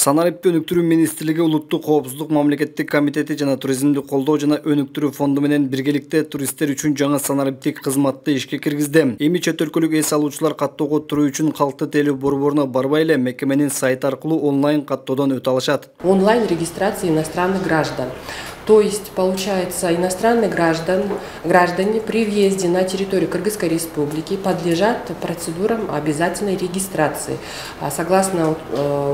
Санариптүү өнүктүрүү министрлиги улуттук коопсуздук мамлекеттик комитети жана туризмди колдоо жана өнүктүрүү фонду менен биргеликте туристтер үчүн жаңы санариптик кызматты ишке киргизди. Эми чет өлкөлүк эс алуучулар каттоого туруу үчүн калкты тейлөө борборуна барбай эле мекеменин сайты аркылуу онлайн каттоодон өтө алышат. Онлайн регистрация иностранных граждан. То есть, получается, иностранные граждане при въезде на территорию Кыргызской республики подлежат процедурам обязательной регистрации, согласно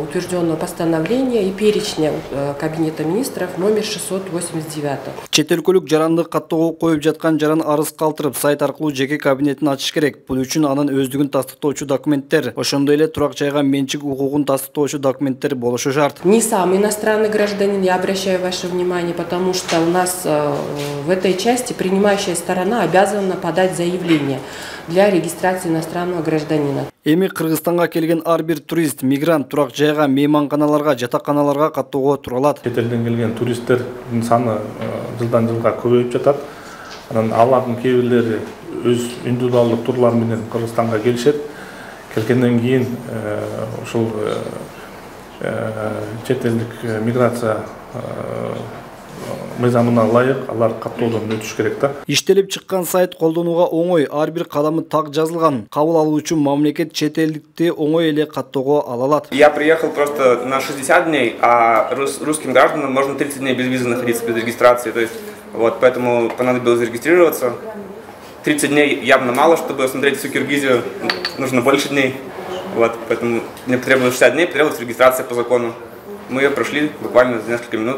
утвержденного постановления и перечня Кабинета министров номер 689. Чет өлкөлүк жаранды каттоого коюп жаткан жаран арыз калтырып, сайт аркылуу жеке кабинетин ачыш керек. Бул үчүн анын өздүгүн тастыктоочу документтер, ошондой эле турак жайга менчик укугун тастыктоочу документтер болушу шарт. Не сам иностранный гражданин, я обращаю ваше внимание, потому что у нас в этой части принимающая сторона обязана подать заявление для регистрации иностранного гражданина. Эми Кыргызстанга келген ар бир турист, мигрант турак жайга, мейманканаларга, жатаканаларга каттоого тура алат. Чет элден келген туристтердин саны жылдан жылга көбөйүп жатат. Анан алардын кээ бирлери өз индивидуалдык турлар менен Кыргызстанга келишет. Келгенден кийин ушул чет элдик миграция мыйзамына ылайык алар каттоодон өтүш керек да. Иштелип чыккан сайт колдонууга оңой, ар бир кадамы так жазылган. Кабыл алуучу мамлекет чет элдикти оңой эле каттоого ала алат. Я приехал просто на 60 дней, а русским гражданам можно 30 дней без визы находиться, без регистрации. То есть, вот, поэтому понадобилось зарегистрироваться. 30 дней явно мало, чтобы осмотреть всю Киргизию, нужно больше дней. Вот, поэтому мне потребовалось 60 дней, потребовалась регистрация по закону. Мы ее прошли буквально за несколько минут.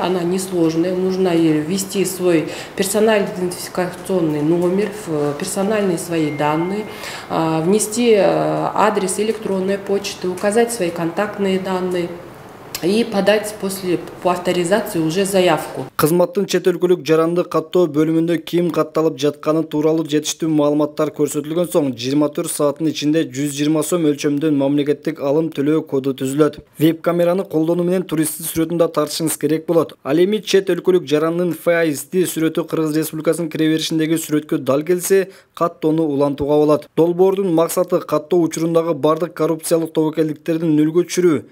Она несложная, нужно ввести свой персональный идентификационный номер, персональные свои данные, внести адрес электронной почты, указать свои контактные данные и подать по авторизации уже заявку. Кызматтын чет өлкөлүк жаранды каттоо бөлүмүндө ким катталып жатканы тууралуу жетиштүү маалыматтар көрсөтүлгөн соң 24 сааттын ичинде 120 сом өлчөмдөн мамлекеттик алым төлөө коду түзүлөт. Веб камераны колдонуу менен туристтин сүрөтүн да тартышыңыз керек болот. Ал эми чет өлкөлүк жарандын фейсти сүрөтү Кыргыз Республикасынын кире беришиндеги сүрөткө дал келсе, каттоону улантууга болот. Долбоордун максаты каттоо учурундагы бардык коррупциялык тобокелдиктердин нөлгө түшүрүү,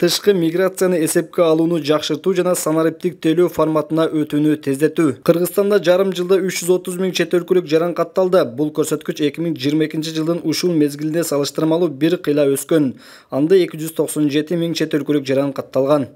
тышкы миграцияны эсепке алууну жакшыртуу жана санариптик тейлөө форматына өтүүнү тездетүү. Кыргызстанда жарым жылда 330 000 чет өлкөлүк жаран катталды. Бул көрсөткүч 2022 жылдын ушул мезгилине салыштырмалуу бир кыйла өскөн. Анда 297 000 чет өлкөлүк жаран катталган.